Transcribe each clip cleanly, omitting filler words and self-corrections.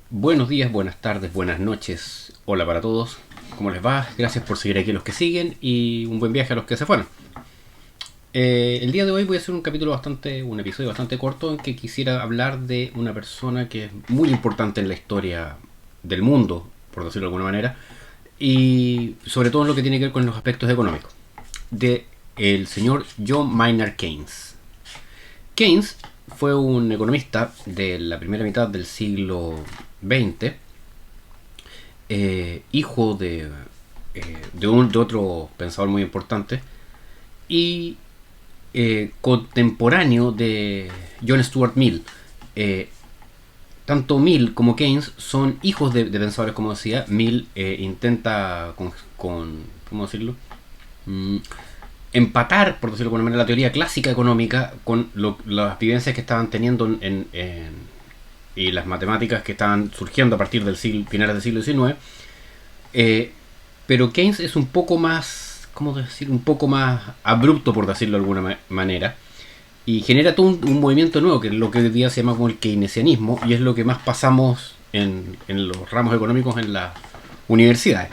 Buenos días, buenas tardes, buenas noches. Hola para todos. ¿Cómo les va? Gracias por seguir aquí a los que siguen y un buen viaje a los que se fueron. El día de hoy voy a hacer un episodio bastante corto en que quisiera hablar de una persona que es muy importante en la historia del mundo, por decirlo de alguna manera, y sobre todo en lo que tiene que ver con los aspectos económicos, de el señor John Maynard Keynes. Keynes fue un economista de la primera mitad del siglo XX, hijo de otro pensador muy importante y contemporáneo de John Stuart Mill. Tanto Mill como Keynes son hijos de pensadores, como decía. Mill intenta ¿cómo decirlo? Empatar, por decirlo de alguna manera, la teoría clásica económica con las vivencias que estaban teniendo y las matemáticas que estaban surgiendo a partir del finales del siglo XIX. Pero Keynes es un poco más, ¿cómo decir? Un poco más abrupto, por decirlo de alguna manera, y genera todo un movimiento nuevo, que es lo que hoy día se llama como el keynesianismo, y es lo que más pasamos en los ramos económicos en las universidades.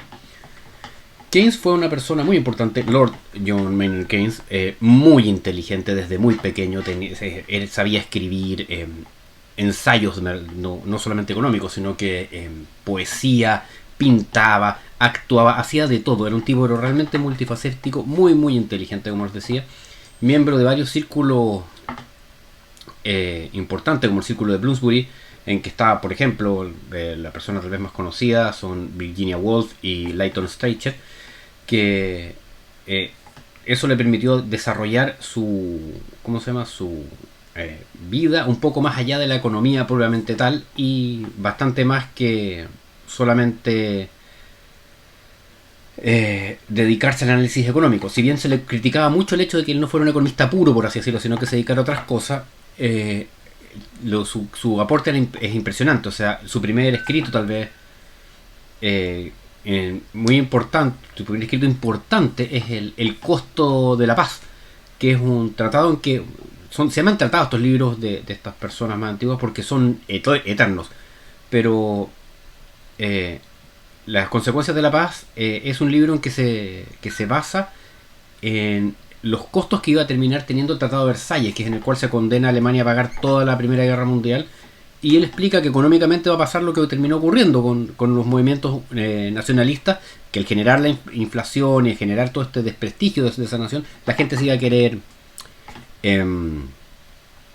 Keynes fue una persona muy importante, Lord John Maynard Keynes, muy inteligente desde muy pequeño. Él sabía escribir ensayos, no solamente económicos, sino que poesía, pintaba, actuaba, hacía de todo. Era un tipo realmente multifacético, muy muy inteligente, como os decía, miembro de varios círculos importantes, como el círculo de Bloomsbury, en que estaba, por ejemplo, la persona tal vez más conocida son Virginia Woolf y Leighton Streicher, que eso le permitió desarrollar su vida un poco más allá de la economía propiamente tal, y bastante más que solamente dedicarse al análisis económico. Si bien se le criticaba mucho el hecho de que él no fuera un economista puro, por así decirlo, sino que se dedicara a otras cosas, su aporte es impresionante. O sea, su primer escrito tal vez muy importante, su primer escrito importante es el costo de la paz, que es un tratado en que se llaman tratados estos libros de estas personas más antiguas porque son eternos, pero las consecuencias de la paz es un libro en que se basa en los costos que iba a terminar teniendo el Tratado de Versalles, que es en el cual se condena a Alemania a pagar toda la Primera Guerra Mundial. Y él explica que económicamente va a pasar lo que terminó ocurriendo con los movimientos nacionalistas, que al generar la inflación y al generar todo este desprestigio de esa nación, la gente se iba a querer,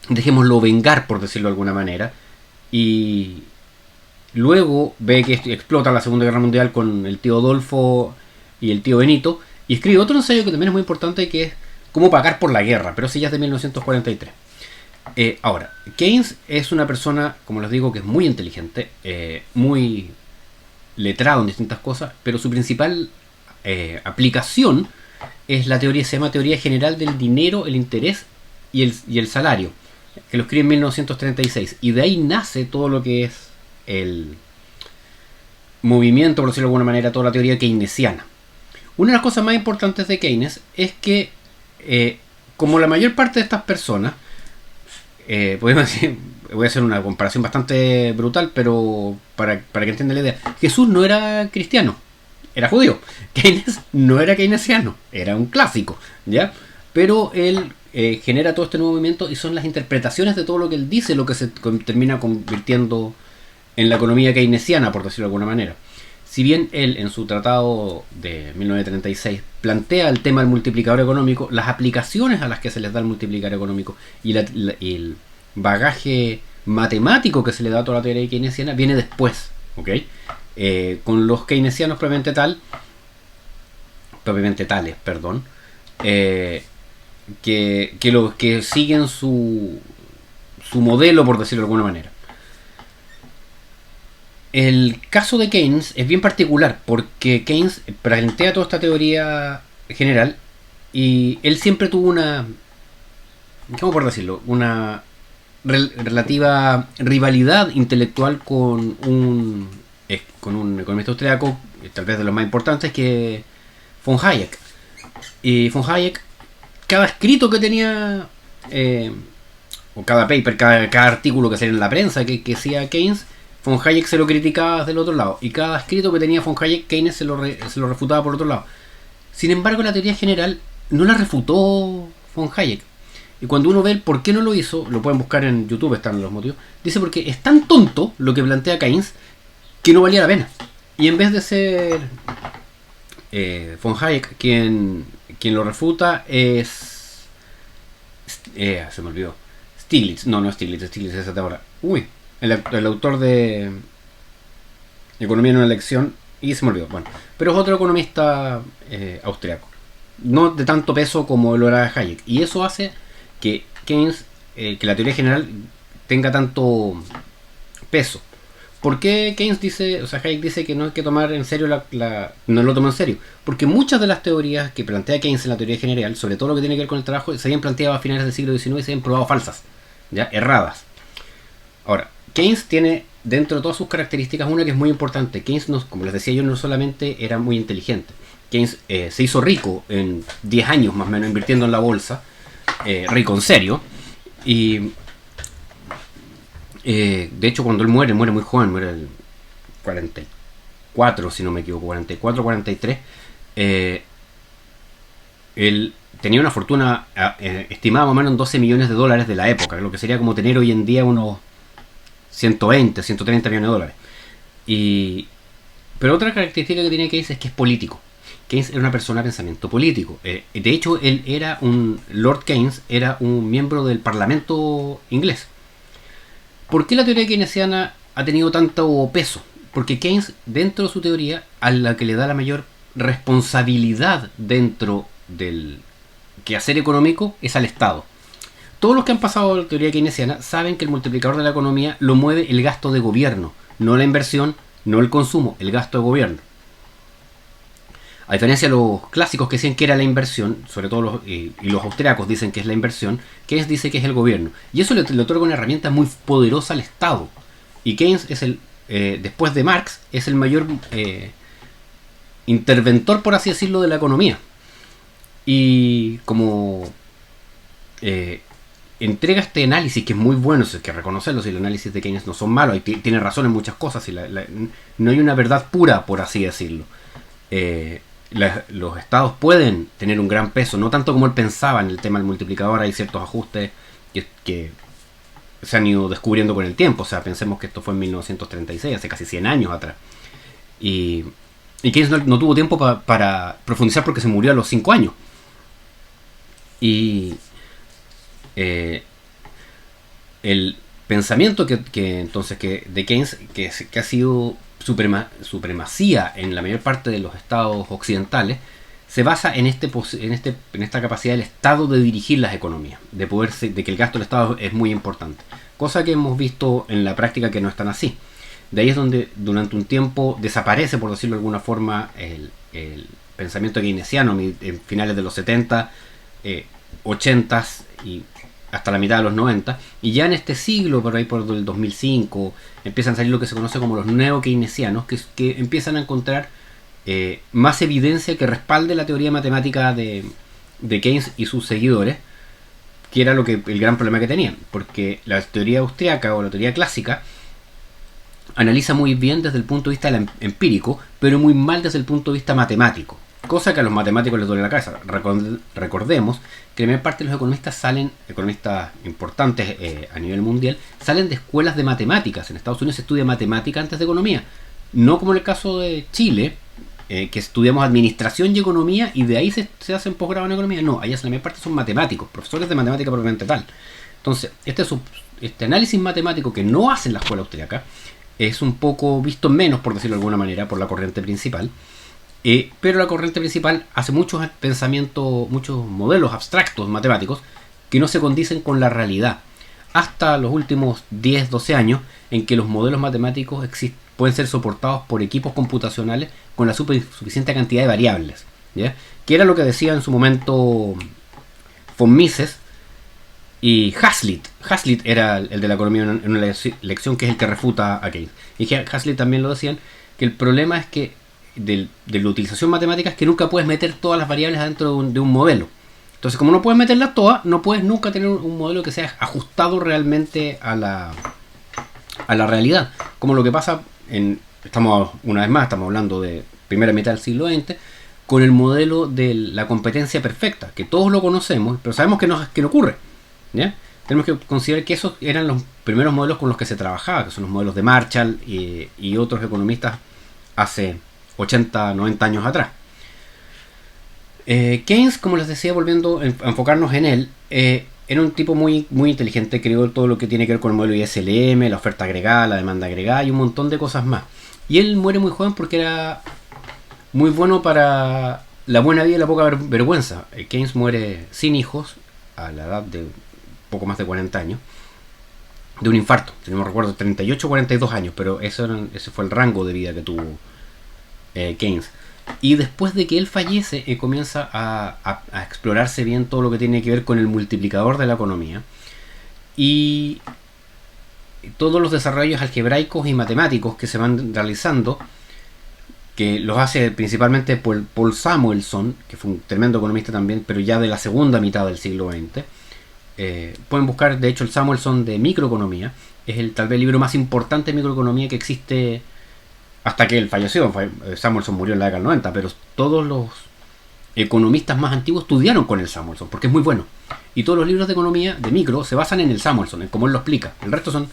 dejémoslo, vengar, por decirlo de alguna manera. Y luego ve que explota la Segunda Guerra Mundial con el tío Adolfo y el tío Benito, y escribe otro ensayo que también es muy importante, que es Cómo pagar por la guerra, pero ese ya es de 1943. Ahora, Keynes es una persona, como les digo, que es muy inteligente, muy letrado en distintas cosas, pero su principal aplicación es la teoría, se llama teoría general del dinero, el interés y el salario, que lo escribe en 1936, y de ahí nace todo lo que es el movimiento, por decirlo de alguna manera, toda la teoría keynesiana. Una de las cosas más importantes de Keynes es que, como la mayor parte de estas personas, podemos decir, voy a hacer una comparación bastante brutal, pero para que entiendan la idea, Jesús no era cristiano, era judío. Keynes no era keynesiano, era un clásico, ¿ya? Pero él genera todo este nuevo movimiento, y son las interpretaciones de todo lo que él dice lo que se termina convirtiendo en la economía keynesiana, por decirlo de alguna manera. Si bien él, en su tratado de 1936, plantea el tema del multiplicador económico, las aplicaciones a las que se les da el multiplicador económico y el bagaje matemático que se le da a toda la teoría keynesiana viene después, ¿ok? Con los keynesianos propiamente tales, que siguen su modelo, por decirlo de alguna manera. El caso de Keynes es bien particular porque Keynes plantea toda esta teoría general, y él siempre tuvo ¿cómo por decirlo? Una relativa rivalidad intelectual con un economista austriaco, tal vez de los más importantes, que von Hayek. Y von Hayek cada escrito que tenía, o cada paper, cada artículo que salía en la prensa que decía Keynes, von Hayek se lo criticaba del otro lado. Y cada escrito que tenía von Hayek, Keynes se lo refutaba por otro lado. Sin embargo, la teoría general no la refutó von Hayek. Y cuando uno ve el por qué no lo hizo, lo pueden buscar en YouTube, están los motivos. Dice porque es tan tonto lo que plantea Keynes que no valía la pena. Y en vez de ser von Hayek quien lo refuta, es... se me olvidó. Stiglitz. No es Stiglitz es hasta ahora. El autor de Economía en una elección. Y se me olvidó. Bueno, pero es otro economista austriaco. No de tanto peso como lo era Hayek. Y eso hace que Keynes, que la teoría general tenga tanto peso. ¿Por qué Keynes dice, o sea, Hayek dice que no hay que tomar en serio no lo toma en serio? Porque muchas de las teorías que plantea Keynes en la teoría general, sobre todo lo que tiene que ver con el trabajo, se habían planteado a finales del siglo XIX y se habían probado falsas, ya erradas. Ahora, Keynes tiene dentro de todas sus características una que es muy importante. Keynes, como les decía yo, no solamente era muy inteligente. Keynes se hizo rico en 10 años más o menos invirtiendo en la bolsa, rico en serio, y de hecho cuando él muere muy joven, muere el 44 si no me equivoco, 44, 43, él tenía una fortuna estimada más o menos en 12 millones de dólares de la época, lo que sería como tener hoy en día unos 120, 130 millones de dólares. Pero otra característica que tiene Keynes es que es político. Keynes era una persona de pensamiento político. De hecho, Lord Keynes era un miembro del Parlamento inglés. ¿Por qué la teoría keynesiana ha tenido tanto peso? Porque Keynes, dentro de su teoría, a la que le da la mayor responsabilidad dentro del quehacer económico es al Estado. Todos los que han pasado a la teoría keynesiana saben que el multiplicador de la economía lo mueve el gasto de gobierno, no la inversión, no el consumo, el gasto de gobierno. A diferencia de los clásicos que decían que era la inversión, sobre todo los austriacos dicen que es la inversión, Keynes dice que es el gobierno. Y eso le otorga una herramienta muy poderosa al Estado. Y Keynes es después de Marx, es el mayor interventor, por así decirlo, de la economía. Y como entrega este análisis que es muy bueno, hay que reconocerlo, si los análisis de Keynes no son malos, y tiene razón en muchas cosas, no hay una verdad pura, por así decirlo. Los estados pueden tener un gran peso, no tanto como él pensaba en el tema del multiplicador. Hay ciertos ajustes que se han ido descubriendo con el tiempo. O sea, pensemos que esto fue en 1936, hace casi 100 años atrás. Y Keynes no tuvo tiempo para profundizar porque se murió a los 5 años. Y el pensamiento que de Keynes, que ha sido supremacía en la mayor parte de los estados occidentales, se basa en esta capacidad del Estado de dirigir las economías, de que el gasto del Estado es muy importante, cosa que hemos visto en la práctica que no es tan así. De ahí es donde durante un tiempo desaparece, por decirlo de alguna forma, el pensamiento keynesiano en finales de los 70, 80 y hasta la mitad de los 90, y ya en este siglo, por ahí por el 2005, empiezan a salir lo que se conoce como los neo-keynesianos, que empiezan a encontrar más evidencia que respalde la teoría matemática de Keynes y sus seguidores, que era el gran problema que tenían, porque la teoría austriaca o la teoría clásica analiza muy bien desde el punto de vista empírico, pero muy mal desde el punto de vista matemático. Cosa que a los matemáticos les duele la cabeza. Recordemos que la mayor parte de los economistas importantes a nivel mundial, salen de escuelas de matemáticas. En Estados Unidos se estudia matemática antes de economía. No como en el caso de Chile, que estudiamos administración y economía y de ahí se hacen posgrado en economía. No, allá la mayor parte son matemáticos, profesores de matemática propiamente tal. Entonces, este análisis matemático que no hacen la escuela austriaca es un poco visto menos, por decirlo de alguna manera, por la corriente principal. Pero la corriente principal hace muchos pensamientos, muchos modelos abstractos matemáticos que no se condicen con la realidad. Hasta los últimos 10, 12 años en que los modelos matemáticos pueden ser soportados por equipos computacionales con la suficiente cantidad de variables, ¿ya? Que era lo que decía en su momento von Mises y Hazlitt. Hazlitt era el de la economía en una lección que es el que refuta a Keynes. Y Hazlitt también lo decían, que el problema es que de la utilización matemática es que nunca puedes meter todas las variables dentro de un modelo. Entonces, como no puedes meterlas todas, no puedes nunca tener un modelo que sea ajustado realmente a la realidad. Como lo que pasa una vez más, estamos hablando de primera mitad del siglo XX, con el modelo de la competencia perfecta, que todos lo conocemos, pero sabemos que no ocurre. ¿Ya? Tenemos que considerar que esos eran los primeros modelos con los que se trabajaba, que son los modelos de Marshall y otros economistas hace 80, 90 años atrás. Keynes, como les decía, volviendo a enfocarnos en él, era un tipo muy, muy inteligente, creó todo lo que tiene que ver con el modelo ISLM, la oferta agregada, la demanda agregada y un montón de cosas más. Y él muere muy joven porque era muy bueno para la buena vida y la poca vergüenza. Keynes muere sin hijos a la edad de poco más de 40 años de un infarto. Si no me recuerdo, 38 o 42 años, pero ese fue el rango de vida que tuvo Keynes. Y después de que él fallece, comienza a explorarse bien todo lo que tiene que ver con el multiplicador de la economía y todos los desarrollos algebraicos y matemáticos que se van realizando, que los hace principalmente Paul Samuelson, que fue un tremendo economista también, pero ya de la segunda mitad del siglo XX. Pueden buscar, de hecho, el Samuelson de microeconomía. Es tal vez el libro más importante de microeconomía que existe hasta que él falleció. Samuelson murió en la década del 90, pero todos los economistas más antiguos estudiaron con el Samuelson, porque es muy bueno. Y todos los libros de economía, de micro, se basan en el Samuelson, en cómo él lo explica. El resto son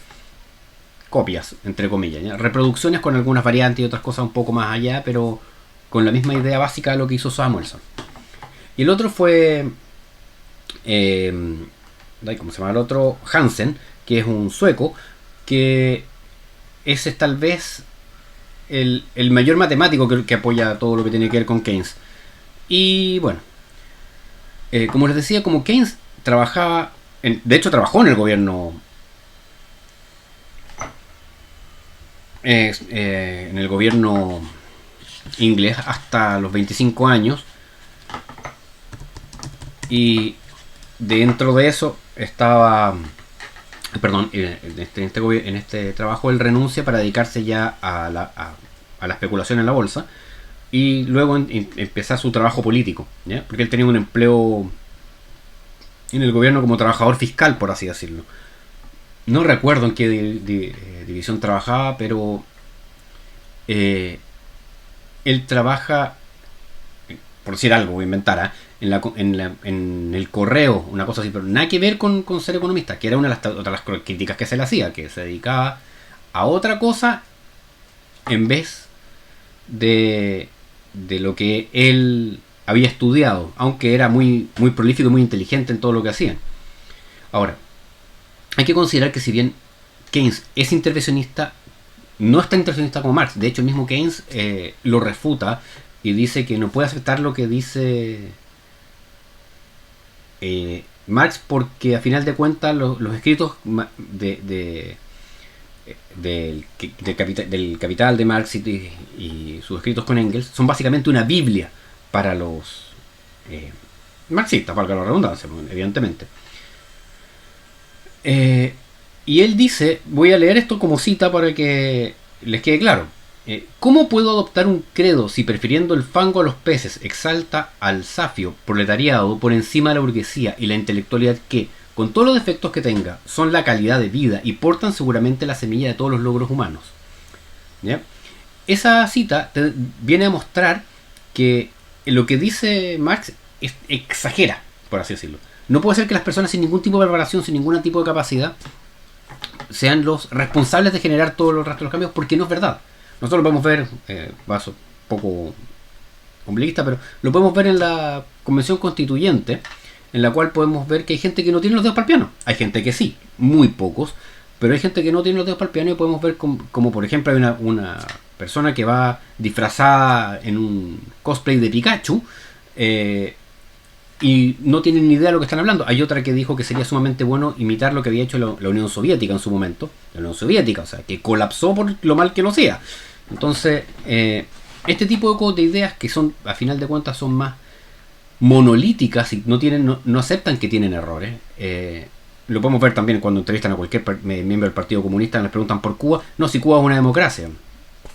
copias, entre comillas, ¿ya? Reproducciones con algunas variantes y otras cosas un poco más allá, pero con la misma idea básica de lo que hizo Samuelson. Y el otro fue... ¿cómo se llama el otro? Hansen, que es un sueco, que ese es tal vez el mayor matemático que apoya todo lo que tiene que ver con Keynes. Y bueno, como les decía, como Keynes trabajaba, de hecho trabajó en el gobierno, en el gobierno inglés hasta los 25 años, y dentro de eso estaba, perdón, en este trabajo él renuncia para dedicarse ya a la especulación en la bolsa y luego empezar su trabajo político, ¿ya? Porque él tenía un empleo en el gobierno como trabajador fiscal, por así decirlo. No recuerdo en qué división trabajaba, pero él trabaja, por decir algo, voy a inventar, en el correo, una cosa así, pero nada que ver con ser economista, que era una de las críticas que se le hacía, que se dedicaba a otra cosa en vez de lo que él había estudiado, aunque era muy, muy prolífico y muy inteligente en todo lo que hacía. Ahora, hay que considerar que si bien Keynes es intervencionista, no es tan intervencionista como Marx. De hecho, el mismo Keynes lo refuta y dice que no puede aceptar lo que dice Marx, porque a final de cuentas los escritos del Capital de Marx y sus escritos con Engels son básicamente una biblia para los marxistas, valga la redundancia, evidentemente. Y él dice, voy a leer esto como cita para que les quede claro. ¿Cómo puedo adoptar un credo si prefiriendo el fango a los peces exalta al safio proletariado por encima de la burguesía y la intelectualidad que, con todos los defectos que tenga, son la calidad de vida y portan seguramente la semilla de todos los logros humanos? ¿Ya? Esa cita viene a mostrar que lo que dice Marx exagera, por así decirlo. No puede ser que las personas sin ningún tipo de preparación, sin ningún tipo de capacidad, sean los responsables de generar todos los restos de los cambios, porque no es verdad. Nosotros lo podemos ver, vaso poco ombliguista, pero lo podemos ver en la Convención Constituyente, en la cual podemos ver que hay gente que no tiene los dedos para el piano. Hay gente que sí, muy pocos, pero hay gente que no tiene los dedos para el piano y podemos ver como por ejemplo hay una persona que va disfrazada en un cosplay de Pikachu, y no tienen ni idea de lo que están hablando. Hay otra que dijo que sería sumamente bueno imitar lo que había hecho la Unión Soviética en su momento. La Unión Soviética, o sea, que colapsó por lo mal que lo hacía. Entonces, este tipo de ideas que son, a final de cuentas, son más monolíticas y no aceptan que tienen errores. Lo podemos ver también cuando entrevistan a cualquier miembro del Partido Comunista y les preguntan por Cuba. No, si Cuba es una democracia.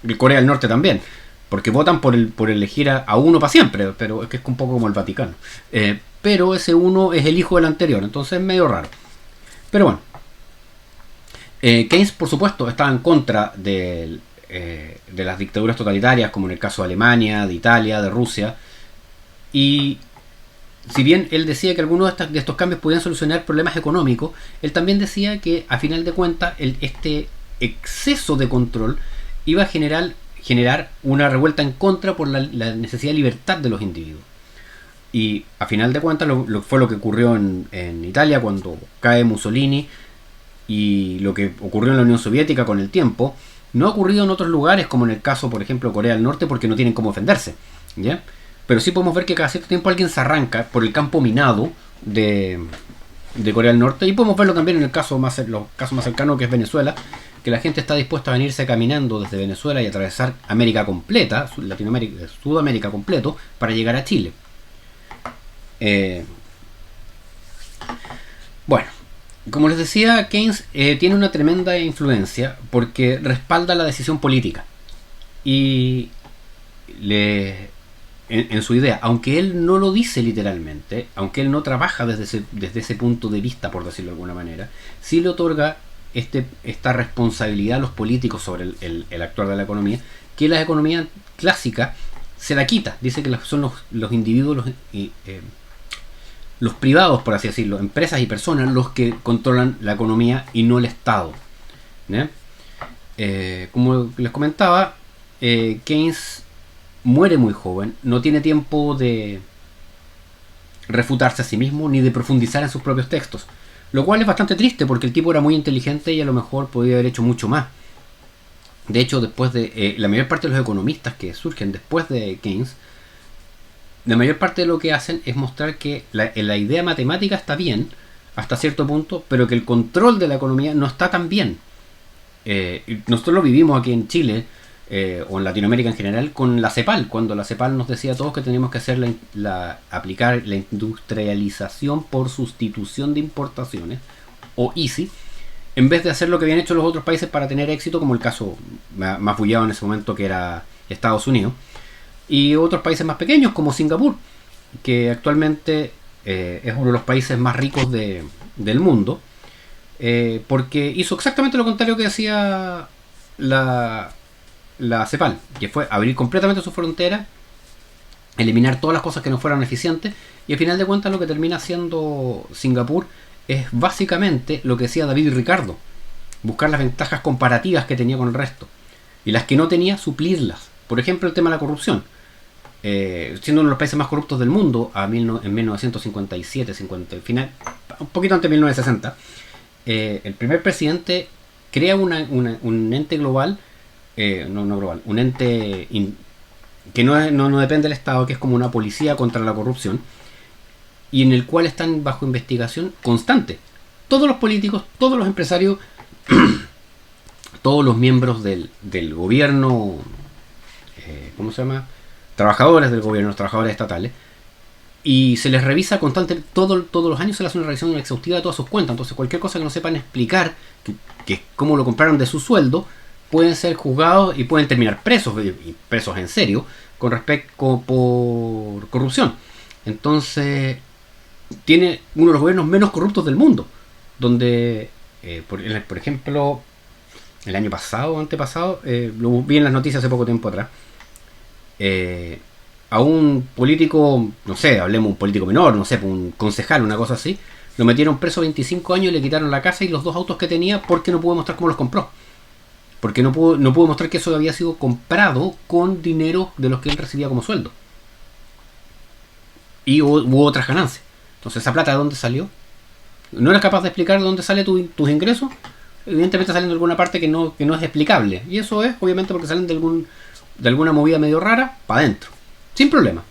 Y Corea del Norte también. Porque votan por elegir a uno para siempre, pero es que es un poco como el Vaticano. pero ese uno es el hijo del anterior, entonces es medio raro. Pero bueno, Keynes, por supuesto, estaba en contra de las dictaduras totalitarias, como en el caso de Alemania, de Italia, de Rusia. Y si bien él decía que algunos de estos cambios podían solucionar problemas económicos, él también decía que, a final de cuentas, este exceso de control iba a generar una revuelta en contra por la necesidad de libertad de los individuos. Y a final de cuentas fue lo que ocurrió en Italia cuando cae Mussolini, y lo que ocurrió en la Unión Soviética con el tiempo. No ha ocurrido en otros lugares, como en el caso, por ejemplo, de Corea del Norte, porque no tienen cómo defenderse, ¿ya? Pero sí podemos ver que cada cierto tiempo alguien se arranca por el campo minado de Corea del Norte, y podemos verlo también en los casos más cercanos, que es Venezuela, que la gente está dispuesta a venirse caminando desde Venezuela y atravesar América completa, Latinoamérica, Sudamérica completo, para llegar a Chile. Bueno, como les decía, Keynes tiene una tremenda influencia porque respalda la decisión política y en su idea, aunque él no lo dice literalmente, aunque él no trabaja desde ese punto de vista, por decirlo de alguna manera, sí le otorga esta responsabilidad a los políticos sobre el actuar de la economía, que la economía clásica se la quita. Dice que son los individuos, los privados, por así decirlo, empresas y personas, los que controlan la economía y no el Estado, ¿no? Como les comentaba, Keynes muere muy joven, no tiene tiempo de refutarse a sí mismo ni de profundizar en sus propios textos, lo cual es bastante triste porque el tipo era muy inteligente y a lo mejor podía haber hecho mucho más. De hecho, después de la mayor parte de los economistas que surgen después de Keynes, la mayor parte de lo que hacen es mostrar que la idea matemática está bien hasta cierto punto, pero que el control de la economía no está tan bien. Nosotros lo vivimos aquí en Chile, o en Latinoamérica en general, con la CEPAL, cuando la CEPAL nos decía a todos que teníamos que hacer aplicar la industrialización por sustitución de importaciones, o ISI, en vez de hacer lo que habían hecho los otros países para tener éxito, como el caso más bullado en ese momento, que era Estados Unidos, y otros países más pequeños como Singapur, que actualmente es uno de los países más ricos del mundo, porque hizo exactamente lo contrario que hacía la CEPAL, que fue abrir completamente su frontera, eliminar todas las cosas que no fueran eficientes, y al final de cuentas lo que termina haciendo Singapur es básicamente lo que decía David y Ricardo: buscar las ventajas comparativas que tenía con el resto, y las que no tenía, suplirlas. Por ejemplo, el tema de la corrupción. Siendo uno de los países más corruptos del mundo en 1957, final, un poquito antes de 1960, el primer presidente crea un ente global, no global, un ente que no depende del Estado, que es como una policía contra la corrupción, y en el cual están bajo investigación constante todos los políticos, todos los empresarios, todos los miembros del gobierno, ¿cómo se llama? Trabajadores del gobierno, los trabajadores estatales, y se les revisa constantemente, todos los años se les hace una revisión exhaustiva de todas sus cuentas. Entonces cualquier cosa que no sepan explicar, que cómo lo compraron de su sueldo, pueden ser juzgados y pueden terminar presos, y presos en serio, con respecto por corrupción. Entonces tiene uno de los gobiernos menos corruptos del mundo, donde por ejemplo el año pasado o antepasado, lo vi en las noticias hace poco tiempo atrás, a un político, no sé, hablemos un político menor, no sé, un concejal, una cosa así, lo metieron preso 25 años y le quitaron la casa y los 2 autos que tenía, porque no pudo mostrar cómo los compró. Porque no pudo mostrar que eso había sido comprado con dinero de los que él recibía como sueldo. Y hubo otras ganancias. Entonces, ¿esa plata de dónde salió? ¿No eres capaz de explicar de dónde salen tus ingresos? Evidentemente salen de alguna parte que no es explicable. Y eso es, obviamente, porque salen de alguna movida medio rara para adentro, sin problema.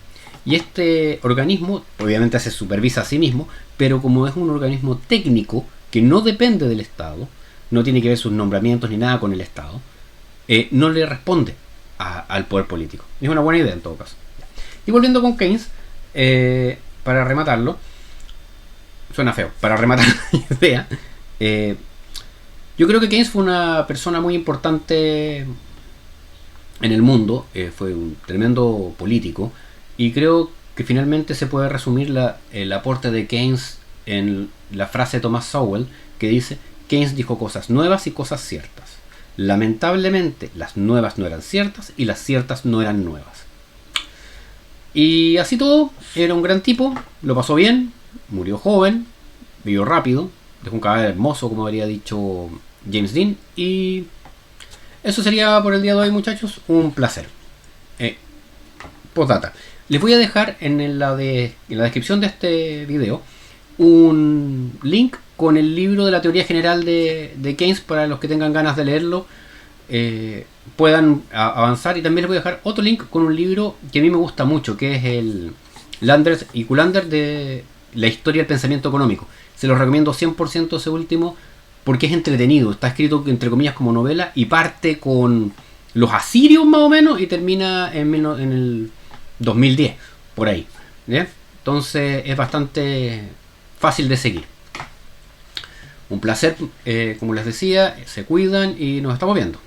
Y este organismo obviamente se supervisa a sí mismo, pero como es un organismo técnico que no depende del Estado, no tiene que ver sus nombramientos ni nada con el Estado, no le responde al poder político. Es una buena idea en todo caso. Y volviendo con Keynes, para rematarlo, suena feo, para rematar la idea, yo creo que Keynes fue una persona muy importante en el mundo, fue un tremendo político, y creo que finalmente se puede resumir el aporte de Keynes en la frase de Thomas Sowell, que dice: Keynes dijo cosas nuevas y cosas ciertas. Lamentablemente, las nuevas no eran ciertas y las ciertas no eran nuevas. Y así todo, era un gran tipo, lo pasó bien, murió joven, vivió rápido, dejó un cadáver hermoso, como habría dicho James Dean. Y eso sería por el día de hoy, muchachos. Un placer. Postdata. Les voy a dejar en la descripción de este video un link con el libro de la teoría general de Keynes para los que tengan ganas de leerlo, puedan avanzar. Y también les voy a dejar otro link con un libro que a mí me gusta mucho, que es el Landers y Kullander de la historia del pensamiento económico. Se los recomiendo 100% ese último, porque es entretenido. Está escrito entre comillas como novela y parte con los asirios más o menos y termina en el 2010, por ahí. ¿Bien? Entonces es bastante fácil de seguir. Un placer, como les decía, se cuidan y nos estamos viendo.